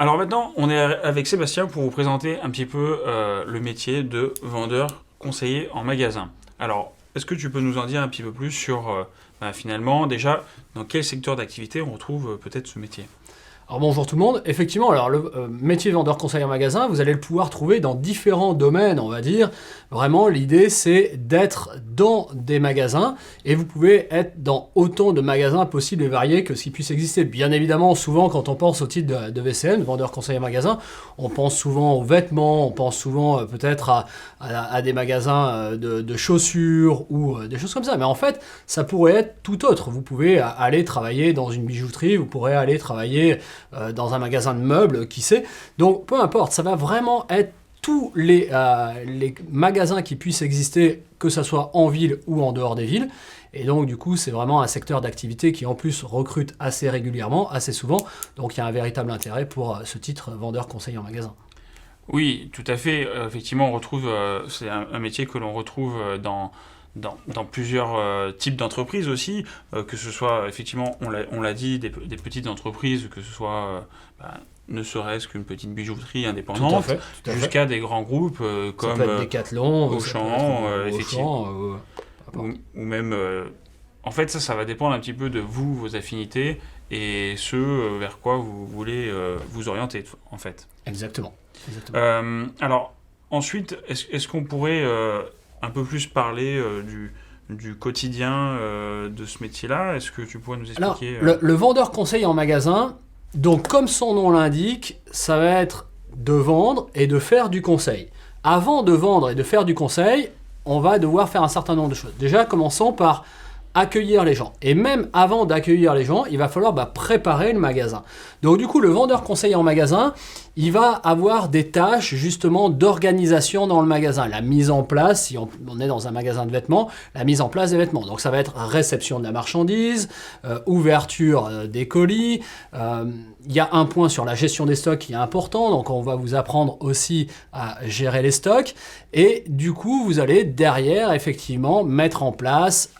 Alors maintenant, on est avec Sébastien pour vous présenter un petit peu le métier de vendeur conseiller en magasin. Alors, est-ce que tu peux nous en dire un petit peu plus sur, finalement, déjà, dans quel secteur d'activité on retrouve peut-être ce métier? Alors bonjour tout le monde, effectivement, alors le métier vendeur conseiller en magasin, vous allez le pouvoir trouver dans différents domaines, on va dire. Vraiment, l'idée c'est d'être dans des magasins et vous pouvez être dans autant de magasins possibles et variés que ce qui puisse exister. Bien évidemment, souvent quand on pense au titre de VCM, vendeur conseiller en magasin, on pense souvent aux vêtements, on pense souvent peut-être à des magasins de chaussures ou des choses comme ça. Mais en fait, ça pourrait être tout autre. Vous pouvez aller travailler dans une bijouterie, vous pourrez aller travailler dans un magasin de meubles, qui sait. Donc peu importe, ça va vraiment être tous les magasins qui puissent exister, que ce soit en ville ou en dehors des villes. Et donc du coup, c'est vraiment un secteur d'activité qui en plus recrute assez régulièrement, assez souvent. Donc il y a un véritable intérêt pour ce titre vendeur conseiller en magasin. Oui, tout à fait. Effectivement, on retrouve, c'est un métier que l'on retrouve dans plusieurs types d'entreprises aussi, que ce soit, effectivement, on l'a dit, des petites entreprises, que ce soit ne serait-ce qu'une petite bijouterie indépendante, tout à fait. jusqu'à des grands groupes Ça comme peut être Decathlon, Auchan, effectivement, Auchan, ou même... en fait, ça va dépendre un petit peu de vous, vos affinités, et ce vers quoi vous voulez vous orienter, en fait. Exactement. Alors, ensuite, est-ce qu'on pourrait un peu plus parler du quotidien de ce métier-là? Est-ce que tu pourrais nous expliquer? Alors, le vendeur conseiller en magasin, donc comme son nom l'indique, ça va être de vendre et de faire du conseil. Avant de vendre et de faire du conseil, on va devoir faire un certain nombre de choses. Déjà, commençons par accueillir les gens. Et même avant d'accueillir les gens, il va falloir préparer le magasin. Donc du coup, le vendeur conseiller en magasin, il va avoir des tâches justement d'organisation dans le magasin. La mise en place, si on est dans un magasin de vêtements, la mise en place des vêtements. Donc ça va être réception de la marchandise, ouverture des colis. Il y a un point sur la gestion des stocks qui est important. Donc on va vous apprendre aussi à gérer les stocks. Et du coup, vous allez derrière effectivement mettre en place,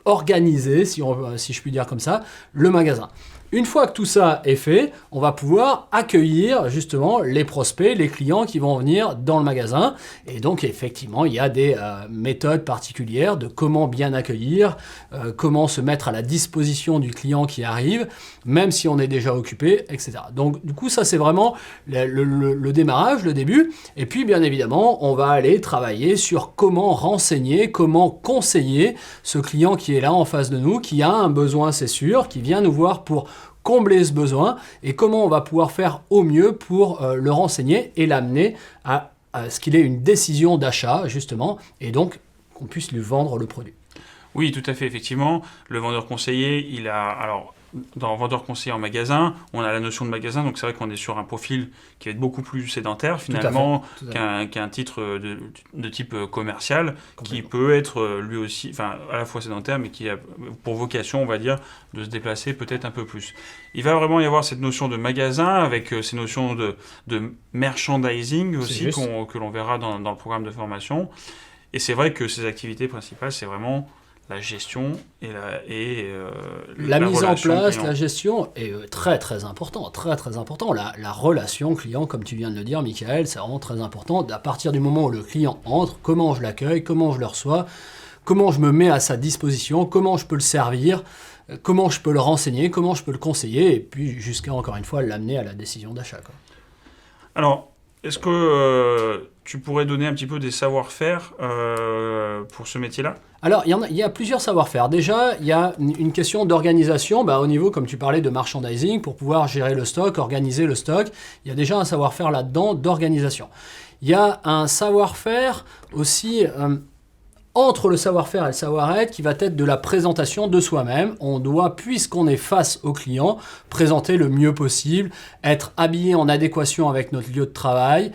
organiser, si je puis dire comme ça, le magasin. Une fois que tout ça est fait, on va pouvoir accueillir justement les prospects, les clients qui vont venir dans le magasin. Et donc effectivement, il y a des méthodes particulières de comment bien accueillir, comment se mettre à la disposition du client qui arrive, même si on est déjà occupé, etc. Donc du coup, ça c'est vraiment le démarrage, le début. Et puis bien évidemment, on va aller travailler sur comment renseigner, comment conseiller ce client qui est là en face de nous, qui a un besoin, c'est sûr, qui vient nous voir pour combler ce besoin et comment on va pouvoir faire au mieux pour le renseigner et l'amener à ce qu'il ait une décision d'achat justement et donc qu'on puisse lui vendre le produit. Oui, tout à fait, effectivement. Le vendeur conseiller, il a... Alors, dans vendeur conseiller en magasin, on a la notion de magasin, donc c'est vrai qu'on est sur un profil qui va être beaucoup plus sédentaire finalement qu'un titre de type commercial qui peut être lui aussi, enfin à la fois sédentaire mais qui a pour vocation, on va dire, de se déplacer peut-être un peu plus. Il va vraiment y avoir cette notion de magasin avec ces notions de merchandising aussi que l'on verra dans le programme de formation. Et c'est vrai que ces activités principales, c'est vraiment la gestion et la mise en place, client. La gestion est très très important, très très important. La relation client, comme tu viens de le dire, Michael, c'est vraiment très important. À partir du moment où le client entre, comment je l'accueille, comment je le reçois, comment je me mets à sa disposition, comment je peux le servir, comment je peux le renseigner, comment je peux le conseiller, et puis jusqu'à encore une fois l'amener à la décision d'achat. Alors, est-ce que tu pourrais donner un petit peu des savoir-faire pour ce métier-là? Alors, il y a plusieurs savoir-faire. Déjà, il y a une question d'organisation au niveau, comme tu parlais, de merchandising, pour pouvoir gérer le stock, organiser le stock. Il y a déjà un savoir-faire là-dedans d'organisation. Il y a un savoir-faire aussi entre le savoir-faire et le savoir-être qui va être de la présentation de soi-même. On doit, puisqu'on est face au client, présenter le mieux possible, être habillé en adéquation avec notre lieu de travail,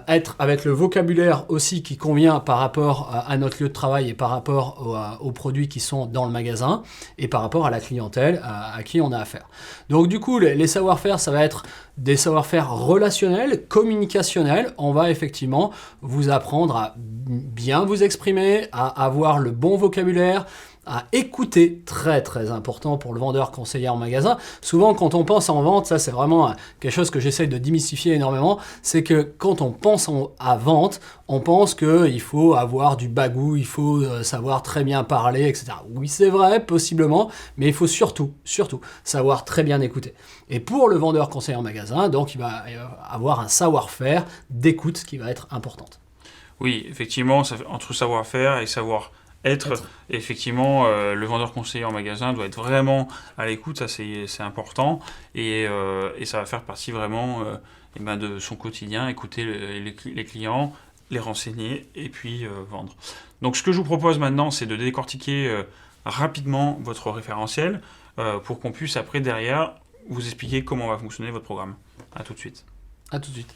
être avec le vocabulaire aussi qui convient par rapport à notre lieu de travail et par rapport aux produits qui sont dans le magasin et par rapport à la clientèle à qui on a affaire. Donc du coup, les savoir-faire, ça va être des savoir-faire relationnels, communicationnels. On va effectivement vous apprendre à bien vous exprimer, à avoir le bon vocabulaire, à écouter, très très important pour le vendeur conseiller en magasin. Souvent quand on pense en vente, ça c'est vraiment quelque chose que j'essaye de démystifier énormément, c'est que quand on pense à vente, on pense qu'il faut avoir du bagou, il faut savoir très bien parler, etc. Oui, c'est vrai, possiblement, mais il faut surtout savoir très bien écouter. Et pour le vendeur conseiller en magasin, donc il va avoir un savoir-faire d'écoute qui va être importante. Oui, effectivement, entre savoir-faire et savoir-être, effectivement, le vendeur conseiller en magasin doit être vraiment à l'écoute, ça c'est important, et ça va faire partie vraiment de son quotidien, écouter les clients, les renseigner et puis vendre. Donc ce que je vous propose maintenant, c'est de décortiquer rapidement votre référentiel pour qu'on puisse après derrière vous expliquer comment va fonctionner votre programme. À tout de suite. À tout de suite.